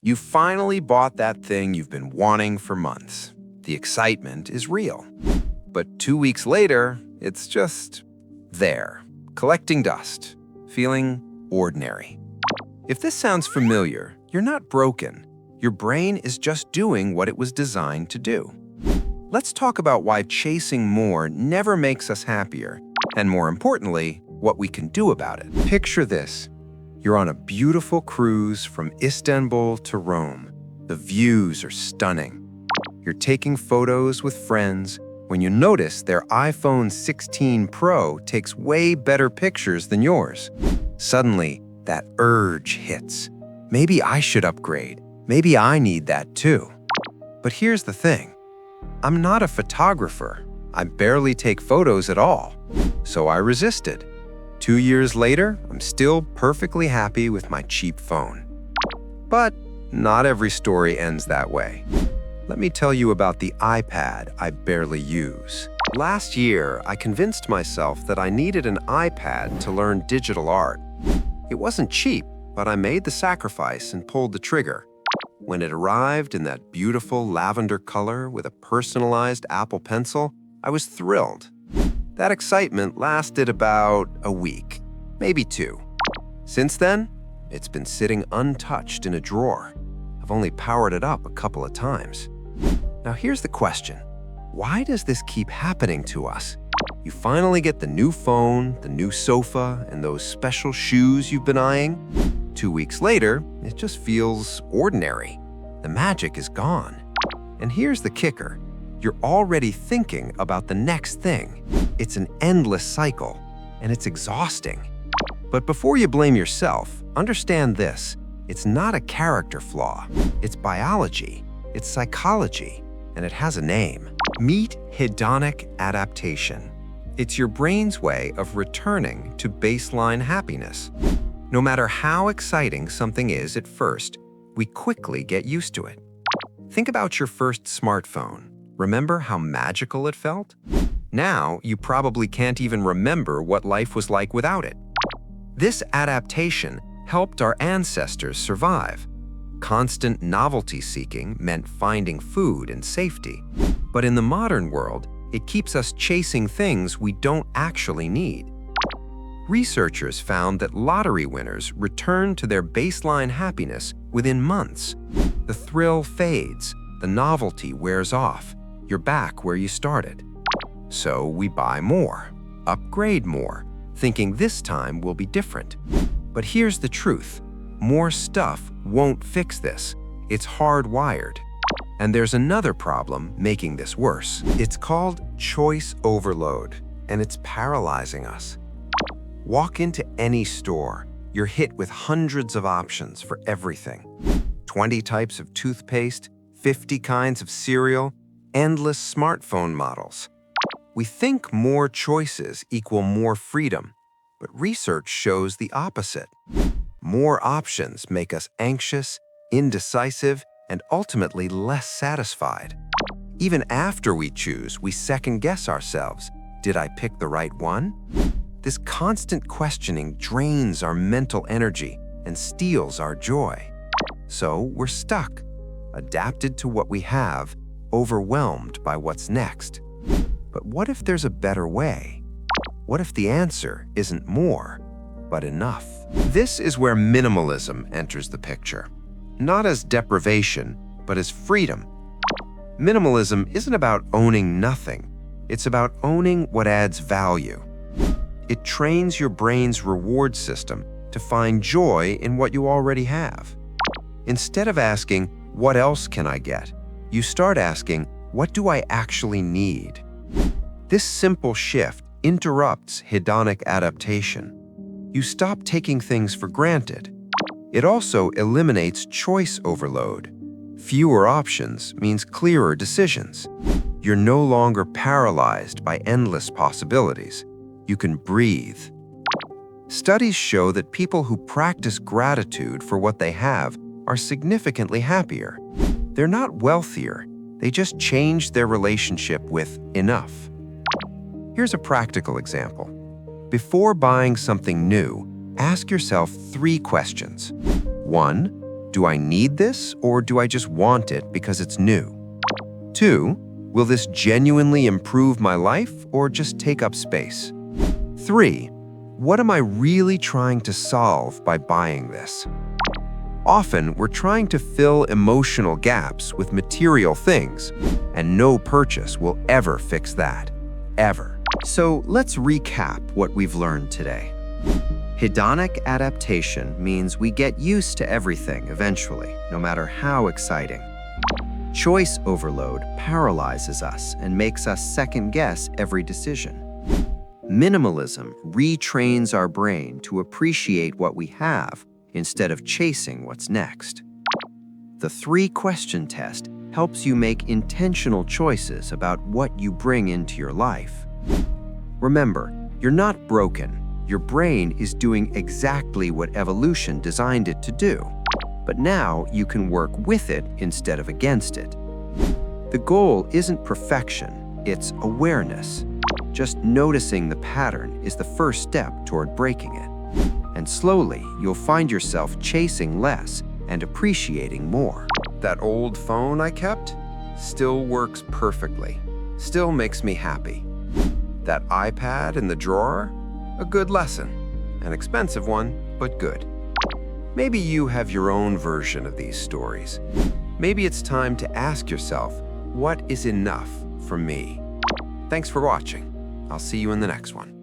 You finally bought that thing you've been wanting for months. The excitement is real. But 2 weeks later, it's just there, collecting dust, feeling ordinary. If this sounds familiar, you're not broken. Your brain is just doing what it was designed to do. Let's talk about why chasing more never makes us happier, and more importantly, what we can do about it. Picture this. You're on a beautiful cruise from Istanbul to Rome. The views are stunning. You're taking photos with friends when you notice their iPhone 16 Pro takes way better pictures than yours. Suddenly, that urge hits. Maybe I should upgrade. Maybe I need that too. But here's the thing. I'm not a photographer. I barely take photos at all. So I resisted. 2 years later, I'm still perfectly happy with my cheap phone. But not every story ends that way. Let me tell you about the iPad I barely use. Last year, I convinced myself that I needed an iPad to learn digital art. It wasn't cheap, but I made the sacrifice and pulled the trigger. When it arrived in that beautiful lavender color with a personalized Apple Pencil, I was thrilled. That excitement lasted about a week, maybe 2. Since then, it's been sitting untouched in a drawer. I've only powered it up a couple of times. Now here's the question. Why does this keep happening to us? You finally get the new phone, the new sofa, and those special shoes you've been eyeing. 2 weeks later, it just feels ordinary. The magic is gone. And here's the kicker. You're already thinking about the next thing. It's an endless cycle, and it's exhausting. But before you blame yourself, understand this. It's not a character flaw. It's biology, it's psychology, and it has a name. Meet hedonic adaptation. It's your brain's way of returning to baseline happiness. No matter how exciting something is at first, we quickly get used to it. Think about your first smartphone. Remember how magical it felt? Now, you probably can't even remember what life was like without it. This adaptation helped our ancestors survive. Constant novelty-seeking meant finding food and safety. But in the modern world, it keeps us chasing things we don't actually need. Researchers found that lottery winners return to their baseline happiness within months. The thrill fades, the novelty wears off. You're back where you started. So we buy more, upgrade more, thinking this time will be different. But here's the truth. More stuff won't fix this. It's hardwired. And there's another problem making this worse. It's called choice overload, and it's paralyzing us. Walk into any store. You're hit with hundreds of options for everything. 20 types of toothpaste, 50 kinds of cereal, endless smartphone models. We think more choices equal more freedom, but research shows the opposite. More options make us anxious, indecisive, and ultimately less satisfied. Even after we choose, we second-guess ourselves. Did I pick the right one? This constant questioning drains our mental energy and steals our joy. So we're stuck, adapted to what we have, overwhelmed by what's next. But what if there's a better way? What if the answer isn't more, but enough? This is where minimalism enters the picture. Not as deprivation, but as freedom. Minimalism isn't about owning nothing. It's about owning what adds value. It trains your brain's reward system to find joy in what you already have. Instead of asking, what else can I get? You start asking, what do I actually need? This simple shift interrupts hedonic adaptation. You stop taking things for granted. It also eliminates choice overload. Fewer options means clearer decisions. You're no longer paralyzed by endless possibilities. You can breathe. Studies show that people who practice gratitude for what they have are significantly happier. They're not wealthier, they just changed their relationship with enough. Here's a practical example. Before buying something new, ask yourself 3 questions. 1. Do I need this, or do I just want it because it's new? 2. Will this genuinely improve my life or just take up space? 3. What am I really trying to solve by buying this? Often, we're trying to fill emotional gaps with material things, and no purchase will ever fix that. Ever. So let's recap what we've learned today. Hedonic adaptation means we get used to everything eventually, no matter how exciting. Choice overload paralyzes us and makes us second-guess every decision. Minimalism retrains our brain to appreciate what we have instead of chasing what's next. The 3-question test helps you make intentional choices about what you bring into your life. Remember, you're not broken. Your brain is doing exactly what evolution designed it to do. But now you can work with it instead of against it. The goal isn't perfection, it's awareness. Just noticing the pattern is the first step toward breaking it. And slowly, you'll find yourself chasing less and appreciating more. That old phone I kept still works perfectly, still makes me happy. That iPad in the drawer, a good lesson. An expensive one, but good. Maybe you have your own version of these stories. Maybe it's time to ask yourself, what is enough for me? Thanks for watching. I'll see you in the next one.